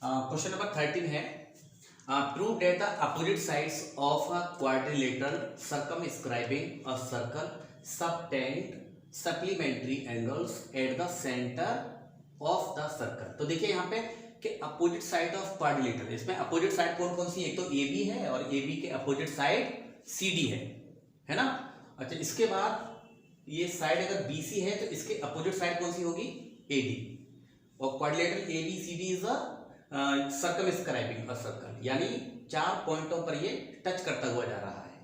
Question number 13 है prove that the opposite sides of a quadrilateral circumscribing a circle subtend supplementary angles at the centre of the circle. तो देखिए यहाँ पे कि opposite side of quadrilateral, इसमें opposite side कौन कौन सी है? एक तो ए बी है और ए बी के अपोजिट साइड सी डी है ना। अच्छा, इसके बाद ये साइड अगर बी सी है तो इसके अपोजिट साइड कौन सी होगी? A D. और quadrilateral A B C D is a circumscribing a circle, यानी 4 पॉइंटों पर ये टच करता हुआ जा रहा है।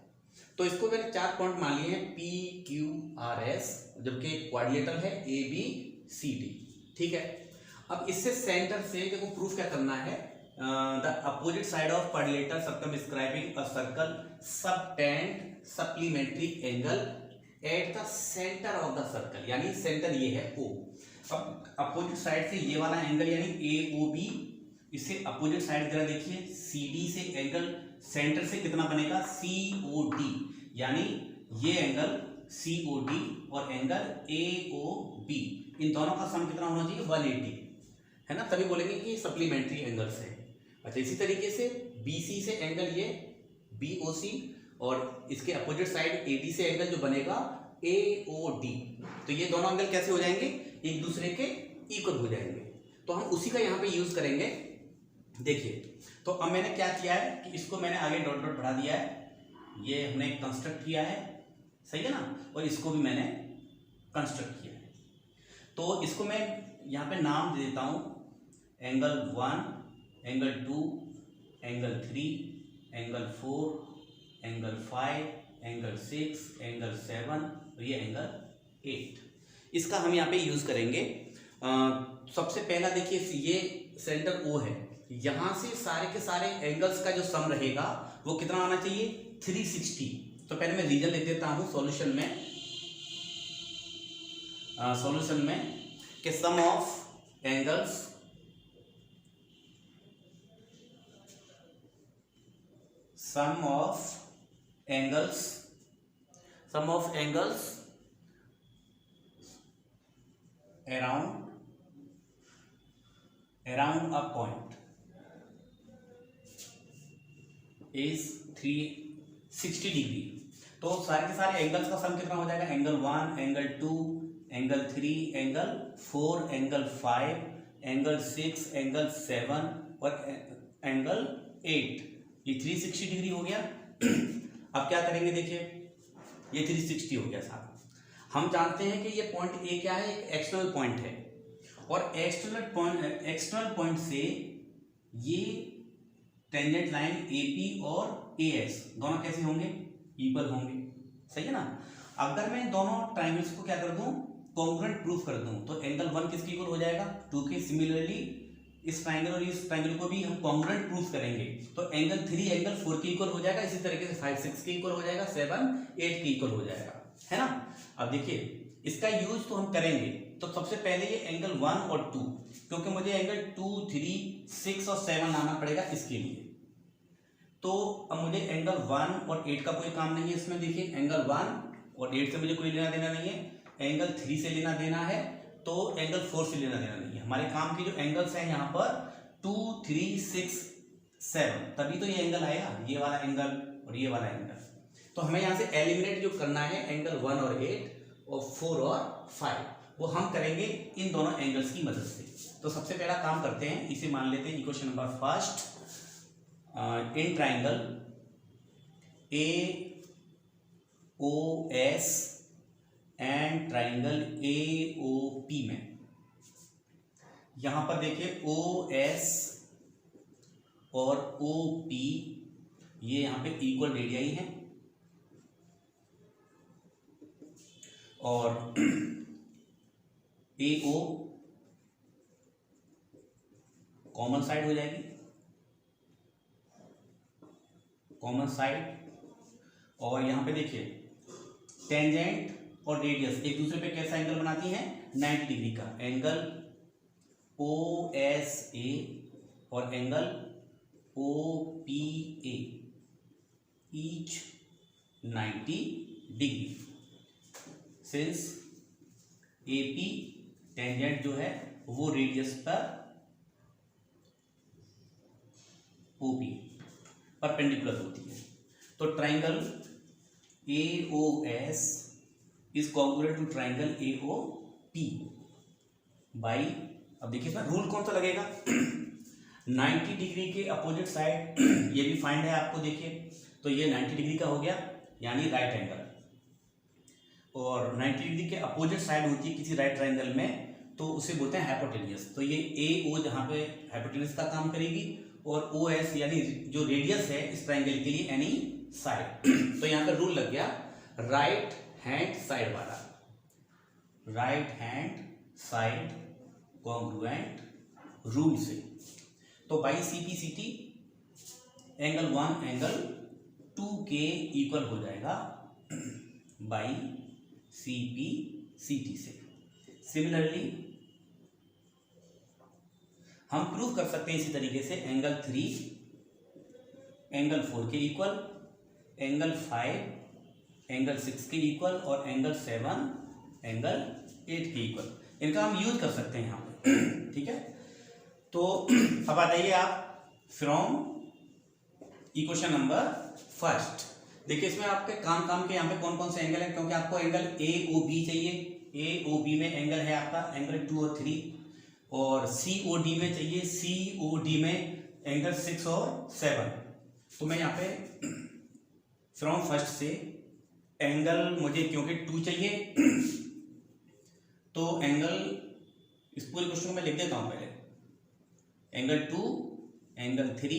तो इसको मैंने 4 पॉइंट मान लिए हैं पी क्यू आर एस, जबकि क्वाड्रिलेटरल है ए बी सी डी। ठीक है, अब इससे सेंटर से देखो प्रूफ क्या करना है, the opposite side of quadrilateral circumscribing a circle subtend supplementary angle at the centre of the circle, यानी सेंटर ये है O। अब अपोजिट साइड से ये वाला एंगल यानी ए ओ बी, इससे अपोजिट साइड जरा देखिए सी डी से एंगल सेंटर से कितना बनेगा? सी ओ डी, यानी ये एंगल सी ओ डी और एंगल ए ओ बी, इन दोनों का सम कितना होना चाहिए? 180, है ना, तभी बोलेंगे कि सप्लीमेंट्री एंगल्स है। अच्छा, इसी तरीके से बी सी से एंगल ये बी ओ सी और इसके अपोजिट साइड ए डी से एंगल जो बनेगा ए ओ डी। तो ये दोनों एंगल कैसे हो जाएंगे? एक दूसरे के इक्वल हो जाएंगे। तो हम उसी का यहाँ पे यूज करेंगे। देखिए, तो अब मैंने क्या किया है कि इसको मैंने आगे डॉट डॉट बढ़ा दिया है, ये हमने कंस्ट्रक्ट किया है, सही है ना, और इसको भी मैंने कंस्ट्रक्ट किया है। तो इसको मैं यहाँ पे नाम दे देता हूँ angle 1, angle 2, angle 3, angle 4, angle 5, angle 6, angle 7 और ये एंगल 8। इसका हम यहाँ पे यूज करेंगे। सबसे पहला देखिए, ये सेंटर O है, यहां से सारे के सारे एंगल्स का जो सम रहेगा वो कितना आना चाहिए? 360। तो पहले मैं रीजन लिख देता हूं सॉल्यूशन में कि sum of angles around a point is 360 degree. तो सारे के सारे एंगल्स का सम कितना हो जाएगा? Angle 1, angle 2, angle 3, angle 4, angle 5, angle 6, angle 7 और एंगल 8। ये 360 डिग्री हो गया। अब क्या करेंगे? देखिए, ये 360 हो गया साहब। हम जानते हैं कि ये पॉइंट ए क्या है? एक एक्सटर्नल पॉइंट है, और एक्सटर्नल पॉइंट से ये टेंजेंट लाइन एपी और एएस दोनों कैसे होंगे? इक्वल होंगे, सही है ना। अगर मैं दोनों ट्राइंगल्स को क्या कर दूं? कॉन्ग्रुएंट प्रूफ कर दूं, तो एंगल 1 किसके इक्वल हो जाएगा? 2 के। सिमिलरली इस ट्राइंगल और इस ट्राइंगल को भी हम कॉन्ग्रुएंट प्रूफ करेंगे, तो एंगल 3 एंगल 4 के इक्वल हो जाएगा। इसी तरीके से 5 6 के इक्वल हो जाएगा, 7 8 के इक्वल हो जाएगा, है ना। अब देखिए, इसका यूज तो हम करेंगे। तो सबसे पहले ये एंगल 1 और 2, क्योंकि मुझे एंगल 2 3 6 और 7 लाना पड़ेगा इसके लिए। तो अब मुझे एंगल 1 और 8 का कोई काम नहीं है इसमें। देखिए, एंगल 1 और 8 से मुझे कोई लेना देना नहीं है, एंगल 3 से लेना देना है, तो एंगल 4 से लेना देना नहीं है। हमारे काम के जो एंगल्स हैं यहाँ पर 2 3 6 7, तभी तो ये एंगल आएगा, ये वाला एंगल और ये वाला एंगल। तो हमें यहाँ से एलिमिनेट जो करना है एंगल 1 और 8 और 4 और 5, वो हम करेंगे इन दोनों एंगल्स की मदद से। तो सबसे पहला काम करते हैं, इसे मान लेते हैं equation number first. In triangle A O S and triangle A O P में, यहां पर देखिए ओ एस और ओ पी ये यहां पे इक्वल रेडियाई है, और ए ओ कॉमन साइड हो जाएगी, कॉमन साइड। और यहां पे देखिए टेंजेंट और रेडियस एक दूसरे पे कैसा एंगल बनाती हैं? 90 डिग्री का एंगल ओ एस ए और angle O P A, each 90 degree. Since A P tangent जो है वो रेडियस पर OP परपेंडिकुलर होती है। तो triangle AOS is congruent to triangle AOP by, अब देखिए इसमें रूल कौन सा लगेगा 90 डिग्री के अपोजिट साइड ये भी फाइंड है आपको, देखिए तो ये 90 डिग्री का हो गया यानी राइट एंगल, और 90 डिग्री के अपोजिट साइड होती है किसी राइट ट्राइंगल में तो उसे बोलते हैं हाइपोटेन्यूज। तो ये AO जहाँ पे हाइपोटेन्यूज का काम करेगी और OS यानी जो रेडियस है इस ट्राइंगल के लिए एनी साइड। तो यहाँ पे रूल लग गया राइट हैंड साइड वाला, right hand side congruent rule से। तो बाई CPCT एंगल 1 एंगल 2 के इक्वल हो जाएगा बाई CPCT से। सिमिलरली हम प्रूव कर सकते हैं इसी तरीके से एंगल 3 एंगल 4 के इक्वल, एंगल 5 एंगल 6 के इक्वल और एंगल 7 एंगल 8 के इक्वल। इनका हम यूज कर सकते हैं यहाँ पे ठीक है। तो अब आ जाइए आप फ्रॉम इक्वेशन नंबर फर्स्ट। देखिए इसमें आपके काम के यहाँ पे कौन कौन से एंगल है, क्योंकि आपको एंगल AOB चाहिए। AOB में एंगल है आपका एंगल 2 और 3, और COD में चाहिए, COD में एंगल 6 और 7। तो मैं यहाँ पे फ्रॉम फर्स्ट से एंगल मुझे क्योंकि 2 चाहिए तो एंगल इस पूरे क्वेश्चन को मैं लिख देता हूँ पहले, angle 2 angle 3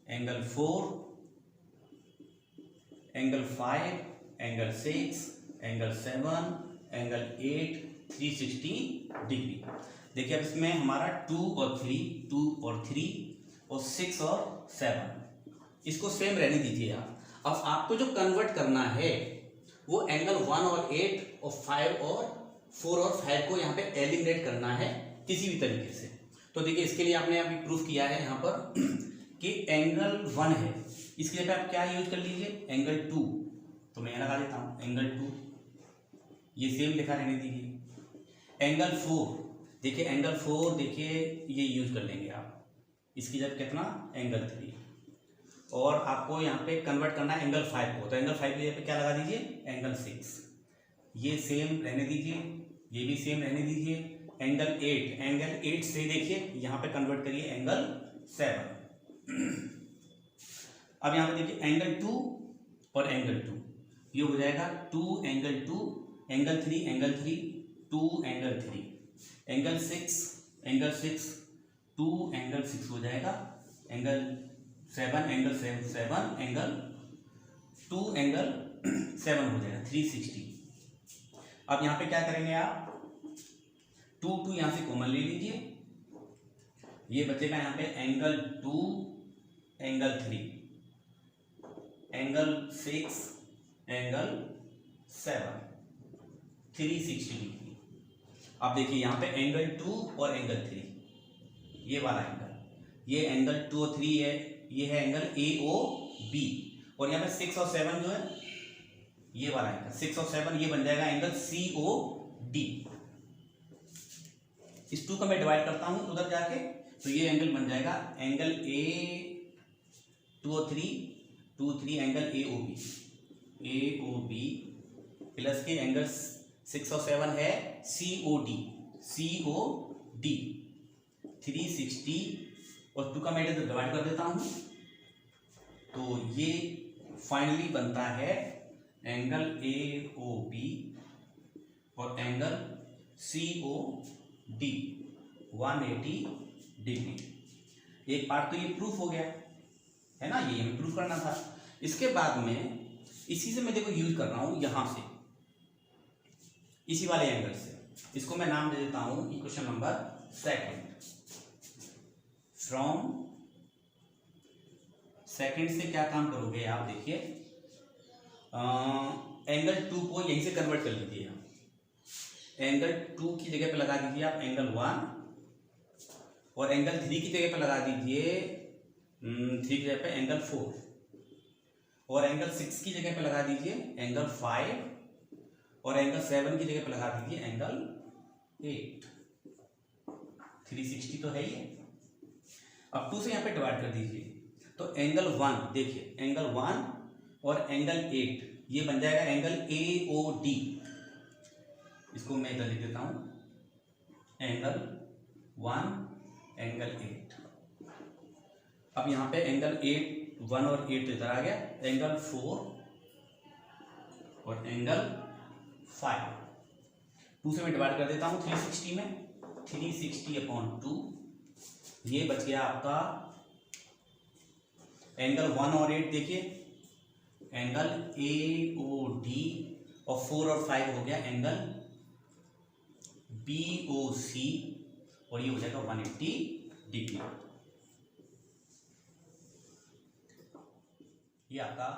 angle 4 angle 5 angle 6 angle 7 angle 8 360 degree. देखिए अब इसमें हमारा 2 और 3 और 6 और 7 इसको सेम रहने दीजिए आप। अब आपको जो कन्वर्ट करना है वो एंगल 1 और 8 और 5 और 4 और 5 को यहाँ पे एलिमिनेट करना है किसी भी तरीके से। तो देखिए इसके लिए आपने अभी प्रूफ किया है यहाँ पर कि एंगल 1 है, इसके लिए आप क्या यूज कर लीजिए एंगल 2। तो मैं यहाँ लगा देता हूँ एंगल 2, ये सेम लिखा रहने दीजिए। एंगल 4 देखिए, एंगल 4 देखिए ये यूज कर लेंगे आप, इसकी जगह कितना एंगल 3। और आपको यहाँ पे कन्वर्ट करना है एंगल 5 को, तो एंगल 5 की जगह पे क्या लगा दीजिए एंगल 6, ये सेम रहने दीजिए, ये भी सेम रहने दीजिए। एंगल 8 से देखिए यहाँ पे कन्वर्ट करिए एंगल 7। अब यहाँ पे देखिए एंगल 2 और एंगल 2, ये हो जाएगा 2 angle 2 angle 3 angle 3 2 angle 3 angle 6 2 angle 6 हो जाएगा, एंगल 7 एंगल 7 एंगल 2 एंगल 7 हो जाएगा 360। अब यहाँ पे क्या करेंगे आप 2 यहाँ से कॉमन ले लीजिए, ये बचेगा यहाँ पे angle 2 angle 3 angle 6 angle 7 360 degree. अब देखिए यहाँ पे एंगल 2 और एंगल 3, ये वाला एंगल, ये एंगल 2 और 3 है, ये है एंगल AOB, और यहाँ पे 6 और 7 जो है ये वाला एंगल 6 और 7 ये बन जाएगा एंगल COD। इस 2 का मैं डिवाइड करता हूं उधर जाके, तो ये एंगल बन जाएगा एंगल A2 और 3 एंगल AOB प्लस के एंगल 6 और 7 है COD 360, और 2 का मैं इधर डिवाइड कर देता हूं, तो ये फाइनली बनता है एंगल AOB और एंगल COD 180 डिग्री। एक पार्ट तो ये प्रूफ हो गया है ना, ये हमें प्रूफ करना था। इसके बाद में इसी से मैं देखो यूज कर रहा हूं यहां से, इसी वाले एंगल से, इसको मैं नाम दे देता हूं इक्वेशन नंबर 2। फ्रॉम सेकंड से क्या काम करोगे आप, देखिए एंगल 2 को यहीं से कन्वर्ट कर लीजिए आप, एंगल 2 की जगह पे लगा दीजिए आप एंगल 1, और एंगल 3 की जगह पे लगा दीजिए 3 की जगह पे एंगल 4, और एंगल 6 की जगह पे लगा दीजिए एंगल 5, और एंगल 7 की जगह पे लगा दीजिए एंगल 8। 360 तो है ही है। अब 2 से यहाँ पे डिवाइड कर दीजिए, तो एंगल 1 देखिए, एंगल 1 और एंगल 8 ये बन जाएगा एंगल AOD। इसको मैं इधर लिख देता हूं, एंगल 1 एंगल 8। अब यहां पे एंगल 1 और 8 तो इधर आ गया, एंगल 4 और एंगल 5 2 से मैं डिवाइड कर देता हूं 360 में, 360/2 ये बच गया आपका एंगल 1 और 8 देखिए, एंगल AOD, और 4 और 5 हो गया एंगल BOC, और ये हो जाएगा 180 डिग्री। ये आपका